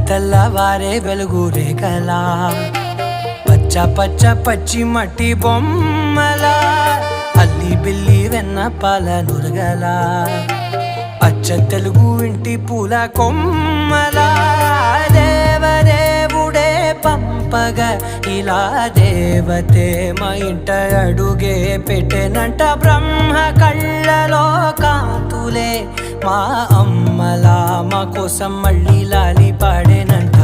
తెల్లవారే వెలుగు రేఖలా పచ్చ పచ్చ పచ్చి మట్టి బొమ్మలా అల్లి బిల్లి వెన్న పాల నురగలా అచ్చ తెలుగు ఇంటి పూల కొమ్మలా దేవదేవుడే పంపగా ఇలా దేవతే మా ఇంట అడుగే పెట్టెనంట బ్రహ్మ కళ్ళలో కాంతులే మా అమ్మలా మా కోసం మళ్ళీ లాలి పాడేనంట.